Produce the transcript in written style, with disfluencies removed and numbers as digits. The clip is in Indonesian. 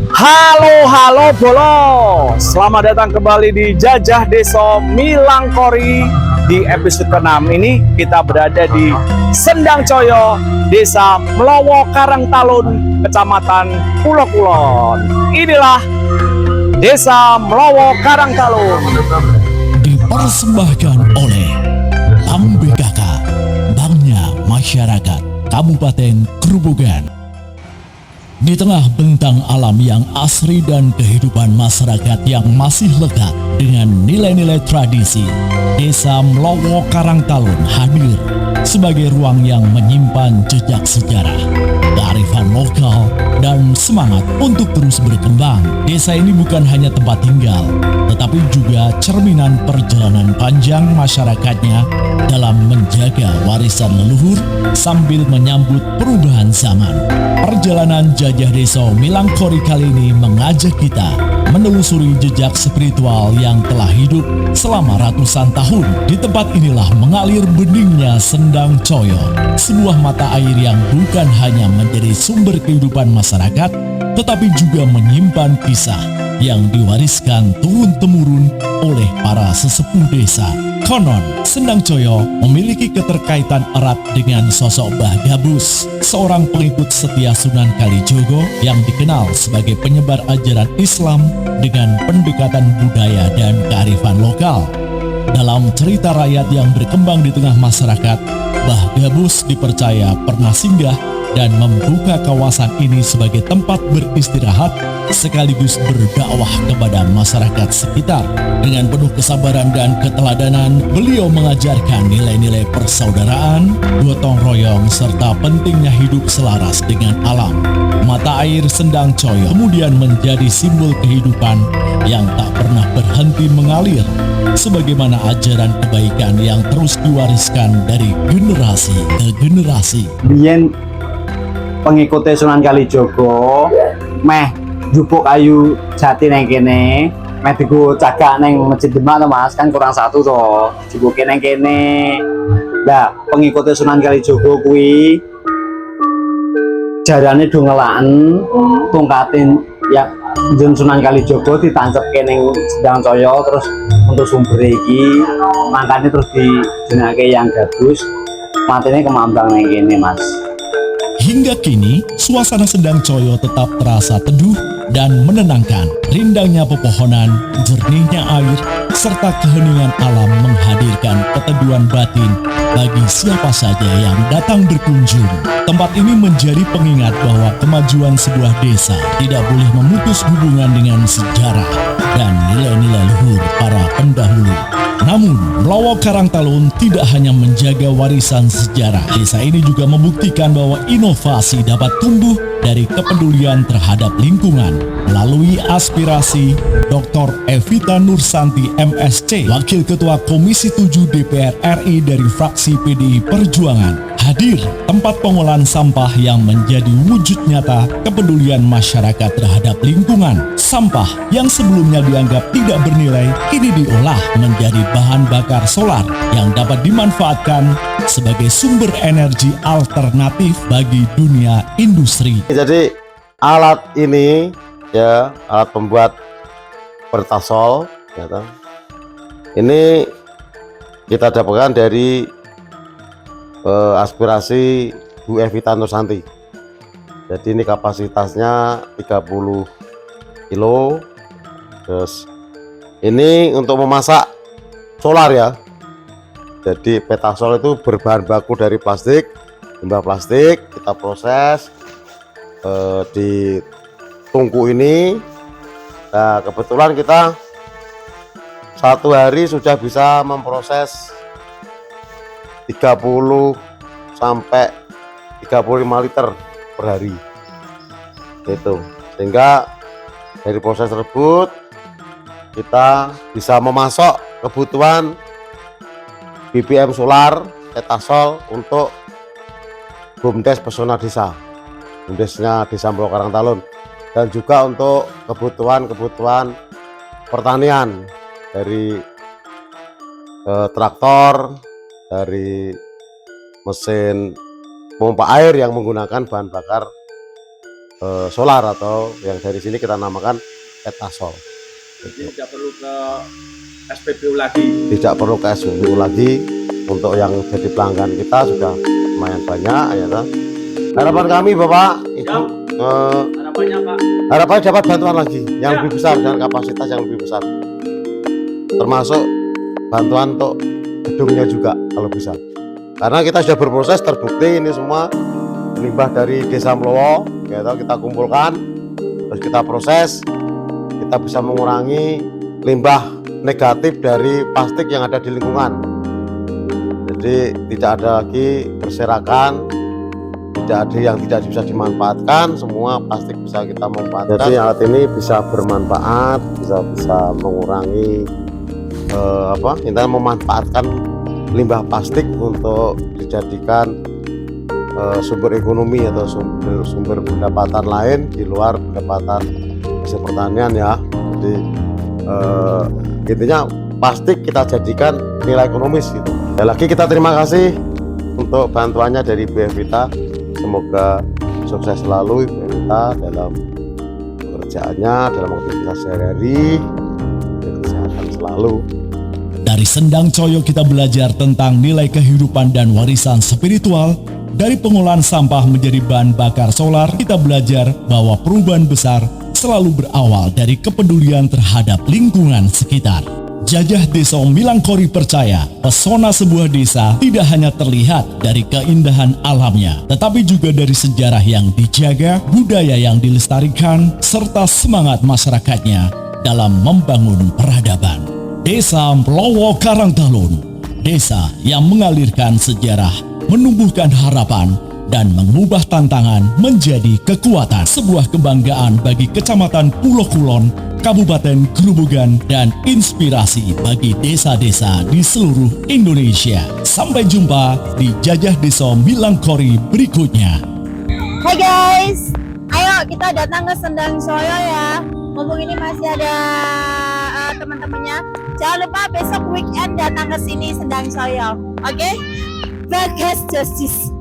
Halo Bolo, selamat datang kembali di Jajah Desa Milangkori. Di episode ke-6 ini kita berada di Sendang Coyo, Desa Melowo Karangtalun, Kecamatan Pulo Kulon. Inilah Desa Melowo Karangtalun. Dipersembahkan oleh Bank BKK, Banknya Masyarakat Kabupaten Grobogan. Di tengah bentang alam yang asri dan kehidupan masyarakat yang masih lekat dengan nilai-nilai tradisi, Desa Melowo Karangtalun hadir sebagai ruang yang menyimpan jejak sejarah, kearifan lokal, dan semangat untuk terus berkembang. Desa ini bukan hanya tempat tinggal, tetapi juga cerminan perjalanan panjang masyarakatnya dalam menjaga warisan leluhur sambil menyambut perubahan zaman. Perjalanan Jajah Desa Milangkori kali ini mengajak kita menelusuri jejak spiritual yang telah hidup selama ratusan tahun. Di tempat inilah mengalir beningnya Sendang Coyo, sebuah mata air yang bukan hanya menjadi sumber kehidupan masyarakat, tetapi juga menyimpan kisah yang diwariskan turun-temurun oleh para sesepuh desa. Konon, Sendang Coyo memiliki keterkaitan erat dengan sosok Mbah Gabus, seorang pengikut setia Sunan Kalijogo yang dikenal sebagai penyebar ajaran Islam dengan pendekatan budaya dan kearifan lokal. Dalam cerita rakyat yang berkembang di tengah masyarakat, Mbah Gabus dipercaya pernah singgah dan membuka kawasan ini sebagai tempat beristirahat sekaligus berdakwah kepada masyarakat sekitar. Dengan penuh kesabaran dan keteladanan, beliau mengajarkan nilai-nilai persaudaraan, gotong royong, serta pentingnya hidup selaras dengan alam. Mata air Sendang Coyo kemudian menjadi simbol kehidupan yang tak pernah berhenti mengalir, sebagaimana ajaran kebaikan yang terus diwariskan dari generasi ke generasi. Biyen pengikutnya Sunan Kalijogo meh jupuk kayu jati neng kene, meh digo cagak neng Masjid Demak to Mas, kan kurang satu to, jupuke neng kene. Lah pengikutnya Sunan Kalijogo kuwi jarane do ngelaken tungkatin ya Jun Sunan Kalijogo ditancepke neng Sendang Coyo, terus untuk sumber iki makanya terus dijenengake Yang Gabus, matine kemambang neng kene Mas. Hingga kini, suasana Sendang Coyo tetap terasa teduh dan menenangkan. Rindangnya pepohonan, jernihnya air, serta keheningan alam menghadirkan keteduhan batin bagi siapa saja yang datang berkunjung. Tempat ini menjadi pengingat bahwa kemajuan sebuah desa tidak boleh memutus hubungan dengan sejarah dan nilai-nilai luhur para pendahulu. Namun, Melowo Karangtalun tidak hanya menjaga warisan sejarah. Desa ini juga membuktikan bahwa inovasi dapat tumbuh dari kepedulian terhadap lingkungan. Melalui aspirasi Dr. Evita Nursanti MSC, Wakil Ketua Komisi 7 DPR RI dari fraksi PDI Perjuangan, hadir tempat pengolahan sampah yang menjadi wujud nyata kepedulian masyarakat terhadap lingkungan. Sampah yang sebelumnya dianggap tidak bernilai kini diolah menjadi bahan bakar solar yang dapat dimanfaatkan sebagai sumber energi alternatif bagi dunia industri. Jadi alat ini ya, alat pembuat pertasol ya, ini kita dapatkan dari aspirasi Bu Evita Nursanti. Jadi ini kapasitasnya 30 kilo. Terus ini untuk memasak solar ya. Jadi petasol itu berbahan baku dari plastik, limbah plastik, kita proses di tungku ini. Nah kebetulan kita satu hari sudah bisa memproses 30 sampai 35 liter per hari itu, sehingga dari proses tersebut kita bisa memasok kebutuhan BBM solar petasol untuk BUMDes Pesona Desa, BUMDesnya Desa Melowo Karangtalun, dan juga untuk kebutuhan pertanian dari traktor, dari mesin pompa air yang menggunakan bahan bakar solar atau yang dari sini kita namakan Etasol. Jadi tidak perlu ke SPBU lagi. Tidak perlu ke SPBU lagi. Untuk yang jadi pelanggan kita sudah lumayan banyak ya kan. Harapan kami Bapak Ibu Harapannya Pak. harapannya dapat bantuan lagi yang Ya. lebih besar dengan kapasitas yang lebih besar, termasuk bantuan untuk gedungnya juga kalau bisa, karena kita sudah berproses, terbukti ini semua limbah dari Desa Mlowo ya, kita kumpulkan terus kita proses, kita bisa mengurangi limbah negatif dari plastik yang ada di lingkungan. Jadi tidak ada lagi berserakan, tidak ada yang tidak bisa dimanfaatkan, semua plastik bisa kita manfaatkan. Jadi alat ini bisa bermanfaat, bisa mengurangi intinya memanfaatkan limbah plastik untuk dijadikan sumber ekonomi atau sumber pendapatan lain di luar pendapatan hasil pertanian ya. Jadi intinya plastik kita jadikan nilai ekonomis gitu. Dan lagi kita terima kasih untuk bantuannya dari Bu Evita. Semoga sukses selalu Ibu Evita dalam pekerjaannya, dalam aktivitas sehari-hari, kesehatan selalu. Dari Sendang Coyo kita belajar tentang nilai kehidupan dan warisan spiritual. Dari pengolahan sampah menjadi bahan bakar solar, kita belajar bahwa perubahan besar selalu berawal dari kepedulian terhadap lingkungan sekitar. Jajah Desa Milangkori percaya pesona sebuah desa tidak hanya terlihat dari keindahan alamnya, tetapi juga dari sejarah yang dijaga, budaya yang dilestarikan, serta semangat masyarakatnya dalam membangun peradaban. Desa Mlowo Karangtalun, desa yang mengalirkan sejarah, menumbuhkan harapan, dan mengubah tantangan menjadi kekuatan. Sebuah kebanggaan bagi Kecamatan Pulo Kulon, Kabupaten Grobogan, dan inspirasi bagi desa-desa di seluruh Indonesia. Sampai jumpa di Jajah Desa Milangkori berikutnya. Hai guys, ayo kita datang ke Sendang Coyo ya. Mumpung ini masih ada teman-temannya. Jangan lupa besok weekend datang ke sini Sendang Coyo. Oke? Bagas Justice.